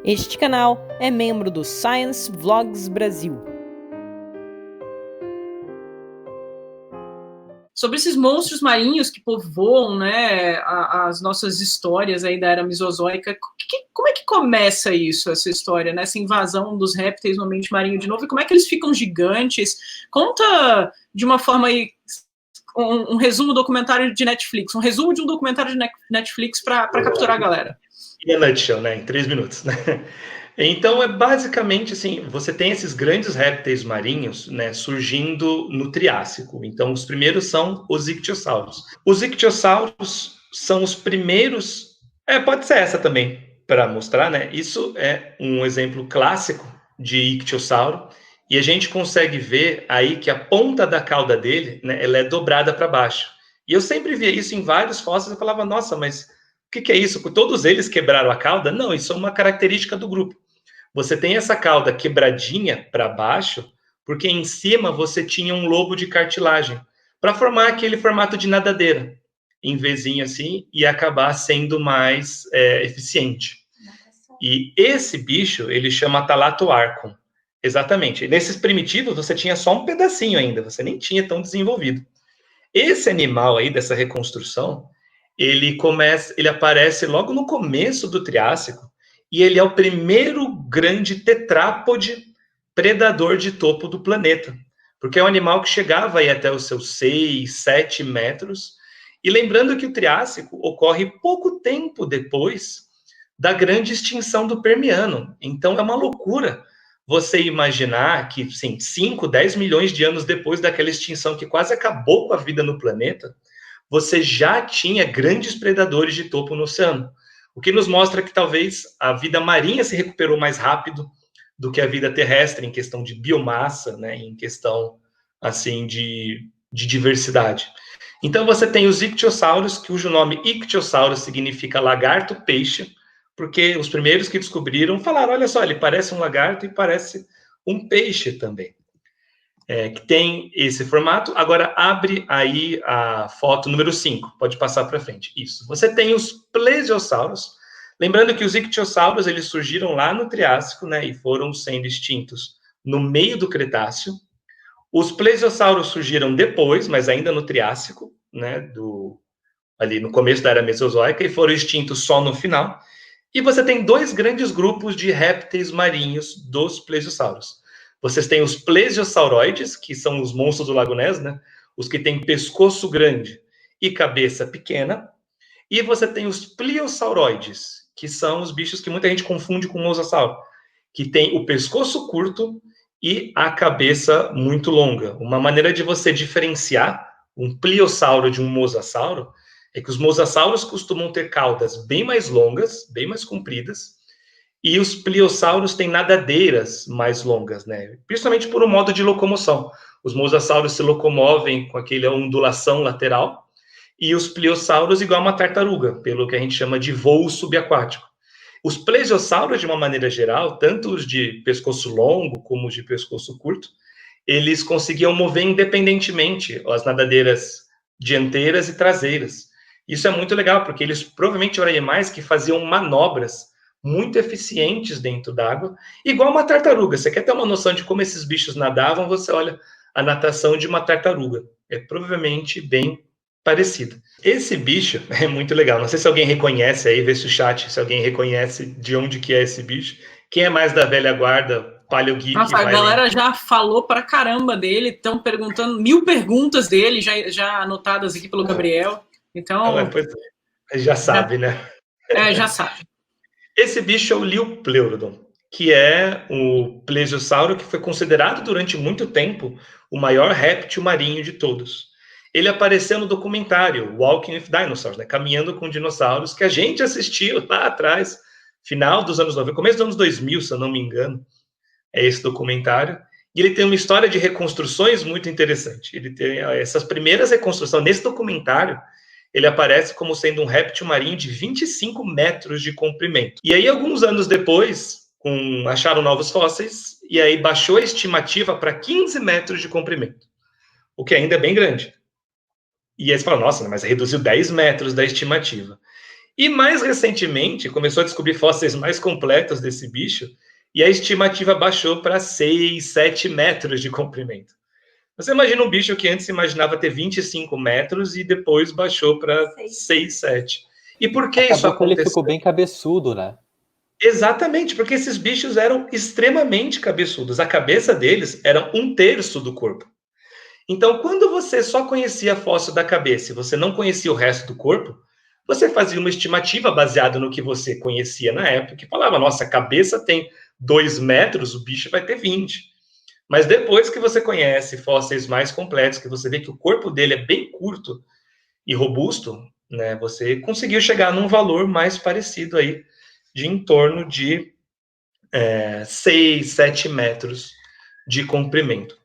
Este canal é membro do Science Vlogs Brasil. Sobre esses monstros marinhos que povoam, né, as nossas histórias aí da era mesozoica, como é que começa isso, essa história, né, essa invasão dos répteis no ambiente marinho de novo, e como é que eles ficam gigantes? Conta de uma forma aí, um resumo documentário de Netflix, um resumo de um documentário de Netflix para capturar a galera. In a nutshell, né, em 3 minutos, né? Então, é basicamente assim, você tem esses grandes répteis marinhos, né, surgindo no Triássico. Então, os primeiros são os ictiossauros. Os ictiossauros são os primeiros... pode ser essa também, para mostrar, né? Isso é um exemplo clássico de ictiossauro, e a gente consegue ver aí que a ponta da cauda dele, né, ela é dobrada para baixo. E eu sempre via isso em vários fósseis, eu falava, nossa, mas o que é isso? Todos eles quebraram a cauda? Não, isso é uma característica do grupo. Você tem essa cauda quebradinha para baixo, porque em cima você tinha um lobo de cartilagem, para formar aquele formato de nadadeira, em vezinho assim, e acabar sendo mais eficiente. E esse bicho, ele chama Thalatoarchon. Exatamente. Nesses primitivos, você tinha só um pedacinho ainda, você nem tinha tão desenvolvido. Esse animal aí, dessa reconstrução, ele aparece logo no começo do Triássico, e ele é o primeiro grande tetrápode predador de topo do planeta, porque é um animal que chegava aí até os seus 6, 7 metros, e lembrando que o Triássico ocorre pouco tempo depois da grande extinção do Permiano, então é uma loucura você imaginar que, sim, 5, 10 milhões de anos depois daquela extinção que quase acabou com a vida no planeta, você já tinha grandes predadores de topo no oceano. O que nos mostra que talvez a vida marinha se recuperou mais rápido do que a vida terrestre em questão de biomassa, né, em questão assim de diversidade. Então você tem os ictiossauros, cujo nome ictiosauro significa lagarto-peixe, porque os primeiros que descobriram falaram, olha só, ele parece um lagarto e parece um peixe também. Que tem esse formato. Agora, abre aí a foto número 5. Pode passar para frente. Isso. Você tem os plesiosauros. Lembrando que os ictiossauros, eles surgiram lá no Triássico, né, e foram sendo extintos no meio do Cretáceo. Os plesiosauros surgiram depois, mas ainda no Triássico, né, ali no começo da era Mesozoica, e foram extintos só no final. E você tem 2 grandes grupos de répteis marinhos dos plesiosauros. Vocês têm os plesiosauroides, que são os monstros do Lago Ness, né? Os que têm pescoço grande e cabeça pequena. E você tem os pliosauroides, que são os bichos que muita gente confunde com o mosasauro, que tem o pescoço curto e a cabeça muito longa. Uma maneira de você diferenciar um pliossauro de um mosasauro é que os mosassauros costumam ter caudas bem mais longas, bem mais compridas, e os pliossauros têm nadadeiras mais longas, né? Principalmente por um modo de locomoção. Os mosassauros se locomovem com aquela ondulação lateral, e os pliossauros igual uma tartaruga, pelo que a gente chama de voo subaquático. Os plesiosauros, de uma maneira geral, tanto os de pescoço longo como os de pescoço curto, eles conseguiam mover independentemente as nadadeiras dianteiras e traseiras. Isso é muito legal, porque eles provavelmente eram animais que faziam manobras muito eficientes dentro d'água, igual uma tartaruga. Você quer ter uma noção de como esses bichos nadavam, você olha a natação de uma tartaruga. É provavelmente bem parecido. Esse bicho é muito legal. Não sei se alguém reconhece aí, vê se o chat, se alguém reconhece de onde que é esse bicho. Quem é mais da velha guarda, Paleo Geek... Nossa, a galera já falou pra caramba dele, estão perguntando 1000 perguntas dele, já anotadas aqui pelo Gabriel. Então... já sabe, né? Já sabe. Esse bicho é o Liopleurodon, que é o plesiosauro que foi considerado durante muito tempo o maior réptil marinho de todos. Ele apareceu no documentário Walking with Dinosaurs, né? Caminhando com dinossauros, que a gente assistiu lá atrás, final dos anos 90, começo dos anos 2000, se eu não me engano, é esse documentário. E ele tem uma história de reconstruções muito interessante. Ele tem essas primeiras reconstruções, nesse documentário, ele aparece como sendo um réptil marinho de 25 metros de comprimento. E aí, alguns anos depois, acharam novos fósseis, e aí baixou a estimativa para 15 metros de comprimento, o que ainda é bem grande. E aí você fala, nossa, mas reduziu 10 metros da estimativa. E mais recentemente, começou a descobrir fósseis mais completos desse bicho, e a estimativa baixou para 6, 7 metros de comprimento. Você imagina um bicho que antes se imaginava ter 25 metros e depois baixou para 6, 7. E por que isso Acabou que ele aconteceu? ficou bem cabeçudo, né? Exatamente, porque esses bichos eram extremamente cabeçudos. A cabeça deles era 1/3 do corpo. Então, quando você só conhecia fóssil da cabeça e você não conhecia o resto do corpo, você fazia uma estimativa baseada no que você conhecia na época e falava, nossa, a cabeça tem 2 metros, o bicho vai ter 20. Mas depois que você conhece fósseis mais completos, que você vê que o corpo dele é bem curto e robusto, né, você conseguiu chegar num valor mais parecido aí, de em torno de 6, 7 metros de comprimento.